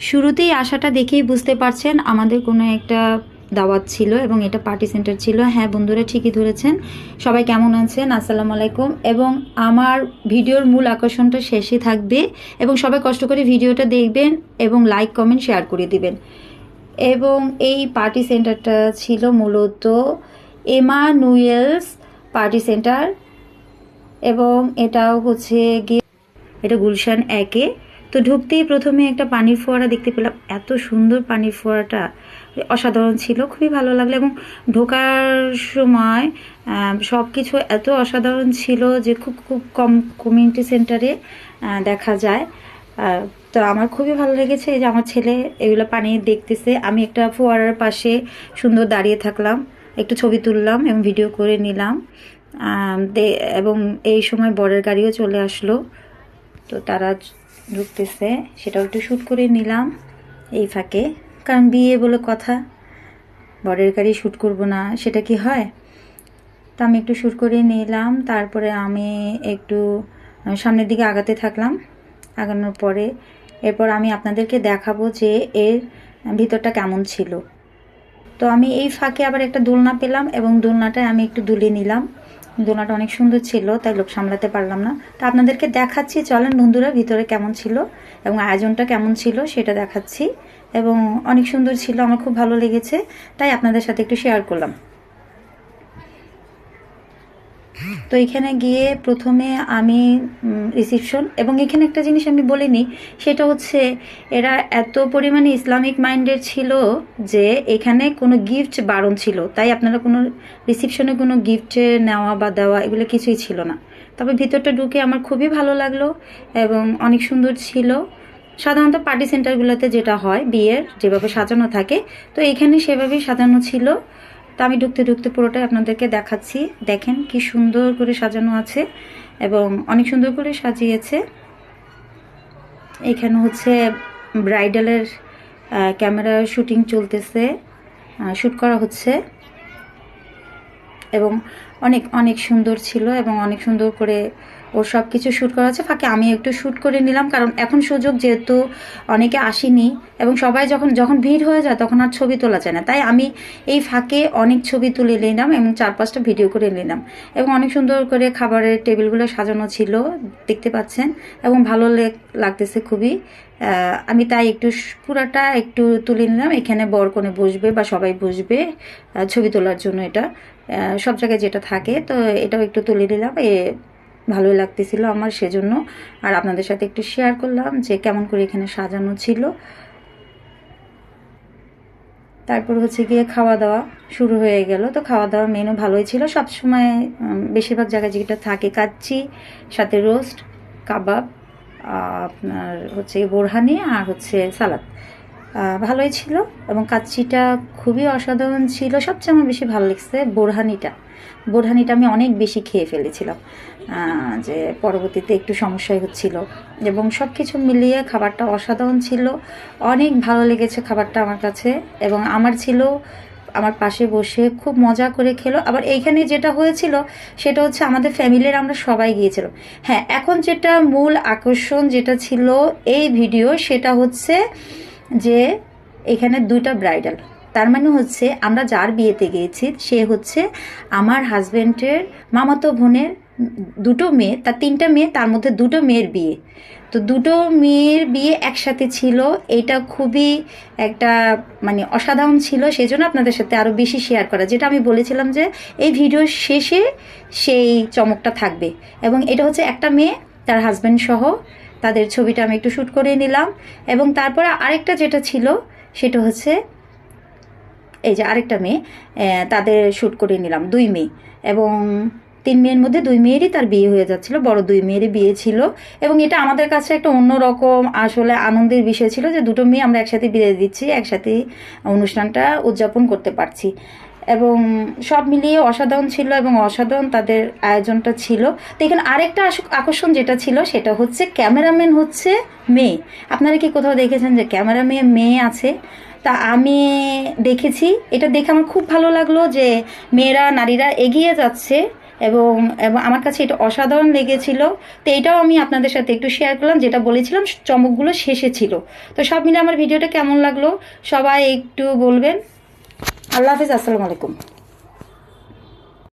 শুরুতেই আসাটা দেখেই বুঝতে পারছেন আমাদের কোনো একটা দাওয়াত ছিল এবং এটা পার্টি সেন্টার ছিল। হ্যাঁ বন্ধুরা, ঠিকই ধরেছেন। সবাই কেমন আছেন? আসসালামু আলাইকুম। এবং আমার ভিডিওর মূল আকর্ষণটা শেষে থাকবে এবং সবাই কষ্ট করে ভিডিওটা দেখবেন এবং লাইক কমেন্ট শেয়ার করে দিবেন। এবং এই পার্টি সেন্টারটা ছিল মূলত এমানুয়েলস পার্টি সেন্টার, এবং এটাও হচ্ছে গিয়ে এটা গুলশান 1-এ। তো ঢুকতেই প্রথমে একটা পানির ফোয়ারা দেখতে পেলাম। এত সুন্দর পানির ফোয়ারাটা, অসাধারণ ছিল, খুবই ভালো লাগলো। এবং ঢোকার সময় সব কিছু এত অসাধারণ ছিল যে খুব খুব কম কমিউনিটি সেন্টারে দেখা যায়। তো আমার খুবই ভালো লেগেছে। এই যে আমার ছেলে এগুলো পানি দেখতেছে, আমি একটা ফোয়ারার পাশে সুন্দর দাঁড়িয়ে থাকলাম, একটু ছবি তুললাম এবং ভিডিও করে নিলাম। এবং এই সময় বরের গাড়িও চলে আসলো, তো তারা ঢুকতেছে, সেটাও একটু শ্যুট করে নিলাম এই ফাঁকে। কারণ বিয়ে বলে কথা, বরের গাড়ি শ্যুট করব না সেটা কি হয়? তা আমি একটু শ্যুট করে নিলাম। তারপরে আমি একটু সামনের দিকে আগাতে থাকলাম। আগানোর পরে এরপর আমি আপনাদেরকে দেখাবো যে এর ভিতরটা কেমন ছিল। তো আমি এই ফাঁকে আবার একটা দোলনা পেলাম এবং দোলনাটায় আমি একটু দুলে নিলাম। দোলনাটা অনেক সুন্দর ছিল, তাই লোক সামলাতে পারলাম না। তো আপনাদেরকে দেখাচ্ছি, চলেন বন্ধুরা, ভিতরে কেমন ছিল এবং আয়োজনটা কেমন ছিল সেটা দেখাচ্ছি। এবং অনেক সুন্দর ছিল, আমার খুব ভালো লেগেছে, তাই আপনাদের সাথে একটু শেয়ার করলাম। তো এখানে গিয়ে প্রথমে আমি রিসিপশন, এবং এখানে একটা জিনিস আমি বলিনি, সেটা হচ্ছে এরা এত পরিমাণে ইসলামিক মাইন্ডের ছিল যে এখানে কোনো গিফট বারণ ছিল, তাই আপনারা কোনো রিসিপশনে কোনো গিফট নেওয়া বা দেওয়া এগুলো কিছুই ছিল না। তবে ভিতরটা ঢুকে আমার খুবই ভালো লাগলো এবং অনেক সুন্দর ছিল। সাধারণত পার্টি সেন্টারগুলোতে যেটা হয়, বিয়ের যেভাবে সাজানো থাকে, তো এখানে সেভাবেই সাজানো ছিল। তা আমি ঢুকতে ঢুকতে পুরোটাই আপনাদেরকে দেখাচ্ছি। দেখেন কি সুন্দর করে সাজানো আছে এবং অনেক সুন্দর করে সাজিয়েছে। এখানে হচ্ছে ব্রাইডালের ক্যামেরা শুটিং চলতেছে, শ্যুট করা হচ্ছে এবং অনেক অনেক সুন্দর ছিল এবং অনেক সুন্দর করে ওর সব কিছু শ্যুট করা আছে। ফাঁকে আমি একটু শ্যুট করে নিলাম, কারণ এখন সুযোগ যেহেতু অনেকে আসেনি এবং সবাই যখন যখন ভিড় হয়ে যায় তখন আর ছবি তোলা যায় না, তাই আমি এই ফাঁকে অনেক ছবি তুলে নিলাম এবং 4-5টা ভিডিও করে নিলাম। এবং অনেক সুন্দর করে খাবারের টেবিলগুলো সাজানো ছিল, দেখতে পাচ্ছেন, এবং ভালো লাগতেছে খুবই। আমি তাই একটু পুরাটা একটু তুলে নিলাম। এখানে বর কনে বসবে বা সবাই বসবে ছবি তোলার জন্য, এটা সব জায়গায় যেটা থাকে, তো এটাও একটু তুলে নিলাম। ভালোই লাগতেছিল আমার, সেজন্য আর আপনাদের সাথে একটু শেয়ার করলাম যে কেমন করে এখানে সাজানো ছিল। তারপর হচ্ছে গিয়ে খাওয়া দাওয়া শুরু হয়ে গেল। তো খাওয়া দাওয়া মেনু ভালোই ছিল, সবসময় বেশিরভাগ জায়গায় যেটা থাকে, কাচ্চি সাথে রোস্ট, কাবাব, আপনার হচ্ছে বোরহানি আর হচ্ছে সালাদ, ভালোই ছিল। এবং কাচ্চিটা খুবই অসাধারণ ছিল। সবচেয়ে আমার বেশি ভালো লাগছে বোরহানিটা। বোরহানিটা আমি অনেক বেশি খেয়ে ফেলেছিলাম, যে পরবর্তীতে একটু সমস্যাই হচ্ছিল। এবং সব কিছু মিলিয়ে খাবারটা অসাধারণ ছিল, অনেক ভালো লেগেছে খাবারটা আমার কাছে। এবং আমার ছিল আমার পাশে বসে খুব মজা করে খেলো। আবার এইখানে যেটা হয়েছিল সেটা হচ্ছে আমাদের ফ্যামিলির আমরা সবাই গিয়েছিলাম। হ্যাঁ, এখন যেটা মূল আকর্ষণ যেটা ছিল এই ভিডিও, সেটা হচ্ছে যে এখানে 2টা ব্রাইডাল, তার মানে হচ্ছে আমরা যার বিয়েতে গিয়েছি সে হচ্ছে আমার হাজব্যান্ডের মামাতো বোনের 2টো মেয়ে, তার 3টা মেয়ে, তার মধ্যে 2টো মেয়ের বিয়ে। তো 2টো মেয়ের বিয়ে একসাথে ছিল। এটা খুবই একটা মানে অসাধারণ ছিল, সেই জন্য আপনাদের সাথে আরও বেশি শেয়ার করা, যেটা আমি বলেছিলাম যে এই ভিডিওর শেষে সেই চমকটা থাকবে। এবং এটা হচ্ছে একটা মেয়ে তার হাজব্যান্ড সহ, তাদের ছবিটা আমি একটু শ্যুট করে নিলাম। এবং তারপরে আরেকটা যেটা ছিল সেটা হচ্ছে এই যে আরেকটা মেয়ে, তাদের শ্যুট করে নিলাম, 2 মেয়ে। এবং 3 মেয়ের মধ্যে 2 মেয়েরই তার বিয়ে হয়ে যাচ্ছিল, বড় 2 মেয়েরই বিয়ে ছিল। এবং এটা আমাদের কাছে একটা অন্যরকম আসলে আনন্দের বিষয় ছিল যে 2টো মেয়ে আমরা একসাথে বিয়ে দিচ্ছি, একসাথে অনুষ্ঠানটা উদযাপন করতে পারছি। এবং সব মিলিয়ে অসাধারণ ছিল এবং অসাধারণ তাদের আয়োজনটা ছিল। তো এখানে আরেকটা আকর্ষণ যেটা ছিল সেটা হচ্ছে ক্যামেরাম্যান হচ্ছে মেয়ে। আপনারা কি কোথাও দেখেছেন যে ক্যামেরাম্যান মেয়ে আছে? তা আমি দেখেছি, এটা দেখে আমার খুব ভালো লাগলো যে মেয়েরা, নারীরা এগিয়ে যাচ্ছে এবং এবং আমার কাছে এটা অসাধারণ লেগেছিল। তো এটাও আমি আপনাদের সাথে একটু শেয়ার করলাম, যেটা বলেছিলাম চমকগুলো শেষে ছিল। তো সব মিলে আমার ভিডিওটা কেমন লাগলো সবাই একটু বলবেন। আল্লাহ হাফিজ, আসসালামু আলাইকুম।